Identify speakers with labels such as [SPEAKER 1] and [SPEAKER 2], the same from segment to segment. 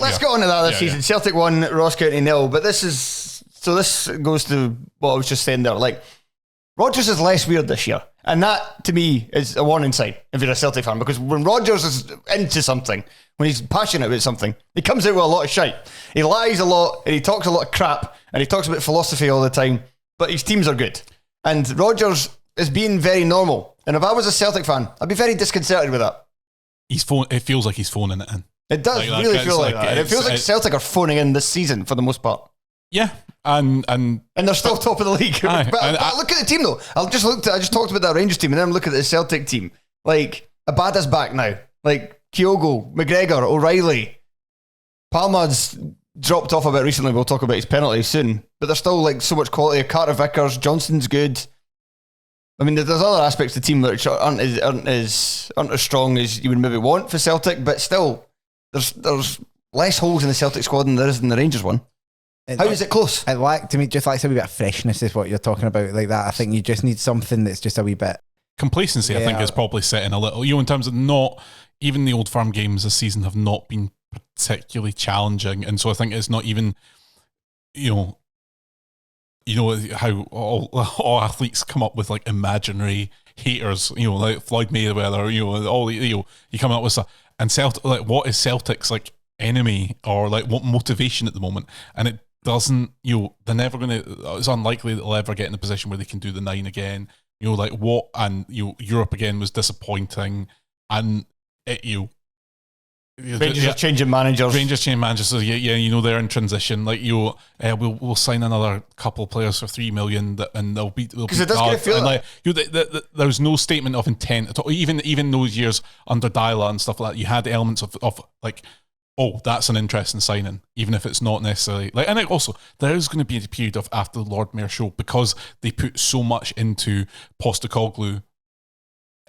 [SPEAKER 1] let's get on to that this season. Celtic won, Ross County 0, but this goes to what I was just saying there. Like, Rodgers is less weird this year, and that to me is a warning sign if you're a Celtic fan, because when Rodgers is into something, when he's passionate about something, he comes out with a lot of shite. He lies a lot and he talks a lot of crap and he talks about philosophy all the time, but his teams are good. And Rodgers is being very normal. And if I was a Celtic fan, I'd be very disconcerted with that.
[SPEAKER 2] It feels like he's phoning it in.
[SPEAKER 1] It does really feel like that. It feels like Celtic are phoning in this season for the most part.
[SPEAKER 2] Yeah, and
[SPEAKER 1] they're still top of the league. But look at the team though. I just talked about that Rangers team, and then I'm looking at the Celtic team. Like, Abada's back now. Like, Kyogo, McGregor, O'Reilly. Palma's dropped off a bit recently. We'll talk about his penalty soon. But there's still like so much quality. Carter Vickers, Johnson's good. I mean, there's other aspects of the team that aren't as strong as you would maybe want for Celtic, but still, there's less holes in the Celtic squad than there is in the Rangers one. How is it close?
[SPEAKER 3] To me, just like a wee bit of freshness is what you're talking about, like that. I think you just need something that's just a wee bit.
[SPEAKER 2] Complacency, I think, is probably setting a little. In terms of not even the Old Firm games this season have not been particularly challenging, and so I think it's not even, how all athletes come up with like imaginary haters, like Floyd Mayweather, all you come up with stuff. And Celtic, like, what is Celtic's like enemy or like what motivation at the moment? And it doesn't, they're never going to. It's unlikely that they'll ever get in a position where they can do the 9 again. Like what, and Europe again was disappointing, and
[SPEAKER 1] Rangers are changing managers.
[SPEAKER 2] So they're in transition. Like we'll sign another couple of players for $3 million, and they'll be because it does get a feel like there's no statement of intent at all. Even those years under Dyla and stuff like that, you had elements of like, oh, that's an interesting signing, even if it's not necessarily like. And also, there is going to be a period of after the Lord Mayor show because they put so much into Postecoglou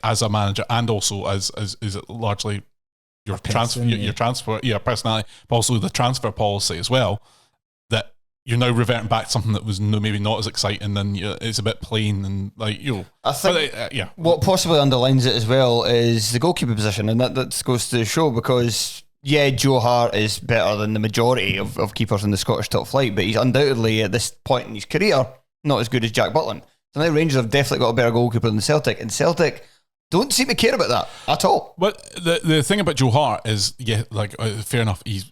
[SPEAKER 2] as a manager, and also as is it largely your transfer personality, but also the transfer policy as well, that you're now reverting back to something that was maybe not as exciting, and it's a bit plain, and like I think
[SPEAKER 1] what possibly underlines it as well is the goalkeeper position, and that goes to show, because Joe Hart is better than the majority of keepers in the Scottish top flight, but he's undoubtedly at this point in his career not as good as Jack Butland. So now Rangers have definitely got a better goalkeeper than Celtic, and Celtic don't seem to care about that at all.
[SPEAKER 2] But the thing about Joe Hart is, fair enough, he's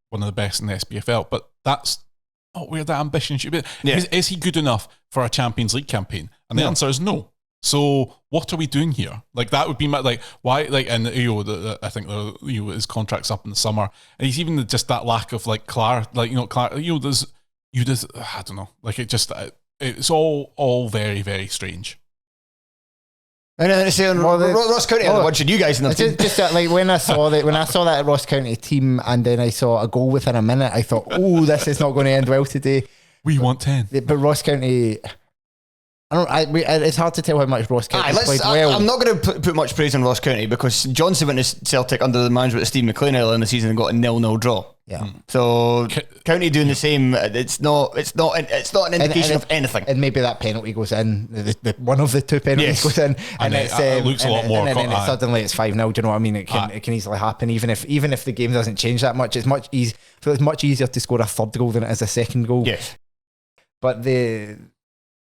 [SPEAKER 2] one of the best in the SPFL, but that's not where that ambition should be. Yeah. Is he good enough for a Champions League campaign? And the answer is no. So what are we doing here? Like, that would be my why, and I think his contract's up in the summer, and he's even just that lack of I don't know, like it just it's all very, very strange.
[SPEAKER 1] And then saying Ross County are watching you guys in the team.
[SPEAKER 3] Just like when I saw that Ross County team, and then I saw a goal within a minute, I thought, oh, this is not going to end well today.
[SPEAKER 2] We want 10,
[SPEAKER 3] but Ross County. It's hard to tell how much Ross County played well.
[SPEAKER 1] I'm not going to put much praise on Ross County, because Johnson went to Celtic under the management of Steve McLean earlier in the season and got a 0-0 draw.
[SPEAKER 3] Yeah.
[SPEAKER 1] So County doing the same. It's not an indication of anything.
[SPEAKER 3] And maybe that penalty goes in. The one of the two penalties goes in, and
[SPEAKER 2] it looks a lot more.
[SPEAKER 3] And then suddenly it's 5-0. Do you know what I mean? It can easily happen, even if the game doesn't change that much. It's much easier to score a third goal than it is a second goal.
[SPEAKER 1] Yes.
[SPEAKER 3] But the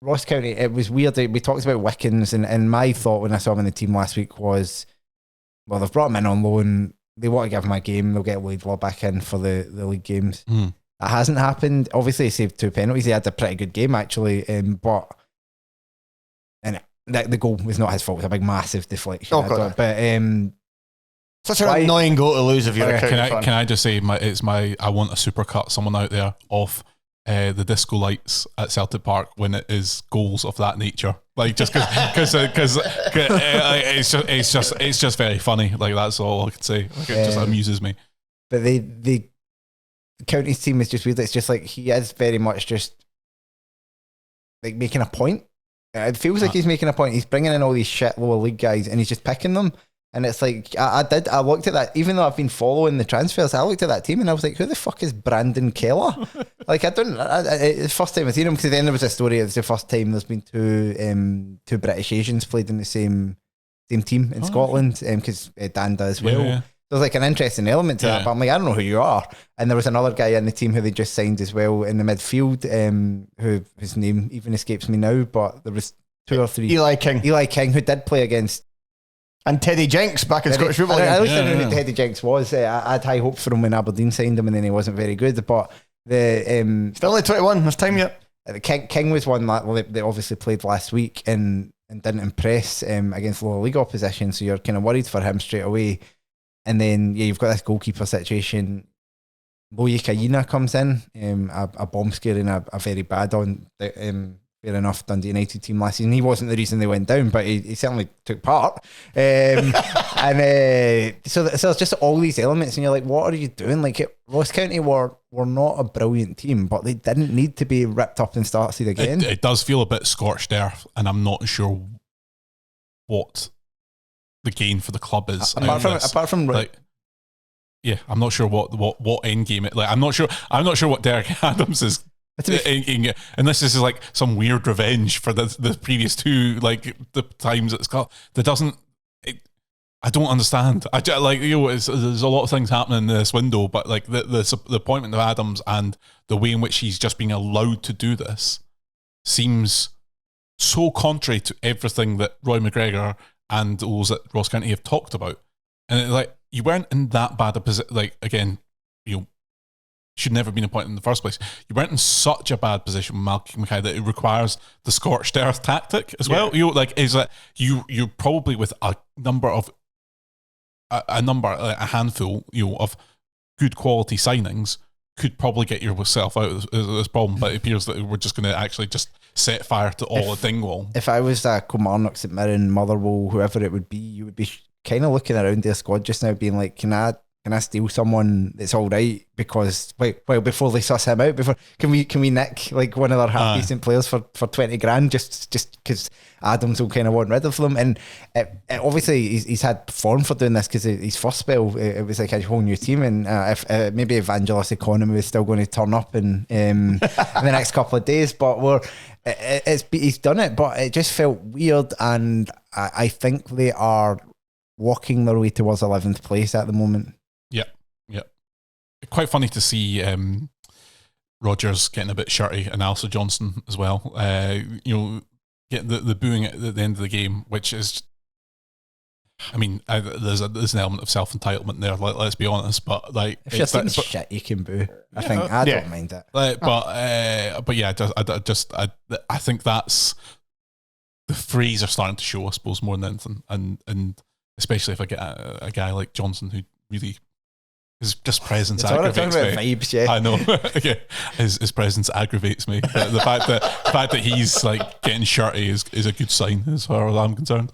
[SPEAKER 3] Ross County, it was weird. We talked about Wickens, and my thought when I saw him in the team last week was, well, they've brought him in on loan. They want to give him a game. They'll get Laidlaw back in for the league games. That hasn't happened. Obviously, he saved 2 penalties. He had a pretty good game, actually. But the goal was not his fault. It was a big, massive deflection. But
[SPEAKER 1] such an annoying goal to lose if you're a County fan.
[SPEAKER 2] Can I just say, I want a supercut, someone out there, of the disco lights at Celtic Park when it is goals of that nature, like just because it's just very funny. Like, that's all I could say. Like, it just amuses me.
[SPEAKER 3] But the County's team is just weird. It's just like he is very much just like making a point. It feels like he's making a point. He's bringing in all these shit lower league guys and he's just picking them. And it's like, I looked at that, even though I've been following the transfers, I looked at that team and I was like, who the fuck is Brandon Keller? Like, it's the first time I've seen him, because then there was a story, it's the first time there's been two British Asians played in the same team in Scotland, because Dan does well. There's like an interesting element to that, but I'm like, I don't know who you are. And there was another guy in the team who they just signed as well in the midfield, who his name even escapes me now, but there was 2 or 3. Eli King, who did play against.
[SPEAKER 1] And Teddy Jenks back in Scottish football.
[SPEAKER 3] At least I knew who Teddy Jenks was. I had high hopes for him when Aberdeen signed him, and then he wasn't very good. But
[SPEAKER 1] still only 21. There's time yet.
[SPEAKER 3] King was one that they obviously played last week and didn't impress against lower league opposition. So you're kind of worried for him straight away. And then you've got this goalkeeper situation. Loyi Kayina comes in, a bomb scaring a very bad on. Fair enough, Dundee United team last season. He wasn't the reason they went down, but he certainly took part. So there's just all these elements, and you're like, what are you doing? Like, Ross County were not a brilliant team, but they didn't need to be ripped up and started again.
[SPEAKER 2] It does feel a bit scorched earth, and I'm not sure what the gain for the club is.
[SPEAKER 3] Apart from
[SPEAKER 2] like, yeah, I'm not sure what end game it. Like, I'm not sure what Derek Adams is. And this is like some weird revenge for the previous 2, like the times it's got. That doesn't. I don't understand. There's a lot of things happening in this window, but like the appointment of Adams and the way in which he's just being allowed to do this seems so contrary to everything that Roy McGregor and those at Ross County have talked about. And you weren't in that bad a position. Like, again, should never have been appointed in the first place. You weren't in such a bad position with Malcolm McKay that it requires the scorched earth tactic as well. You're probably with a handful, of good quality signings could probably get yourself out of this problem, but it appears that we're just going to actually just set fire to all of Dingwall.
[SPEAKER 3] If I was Kilmarnock, St Mirren, Motherwell, whoever it would be, you would be kind of looking around their squad just now being like, can I steal someone that's all right? Because before they suss him out, can we nick like one of their half decent players for 20 grand just because Adams will kind of want rid of them? And obviously he's had form for doing this because his first spell it was like a whole new team, and if maybe Evangelos Economy is still going to turn up in the next couple of days, but he's done it, but it just felt weird, and I think they are walking their way towards 11th place at the moment.
[SPEAKER 2] Yeah. Quite funny to see Rodgers getting a bit shirty and Alistair Johnson as well. Getting the booing at the end of the game, which is, I mean, there's an element of self-entitlement there, let's be honest, but like,
[SPEAKER 3] if you're saying shit, you can boo. I think I don't mind it.
[SPEAKER 2] But yeah, I think that's the phrase are starting to show, I suppose, more than anything, and especially if I get a guy like Johnson who really. His just presence aggravates me.
[SPEAKER 3] Vibes, yeah.
[SPEAKER 2] I know. Yeah. His presence aggravates me. The fact that he's like getting shirty is a good sign as far as I'm concerned.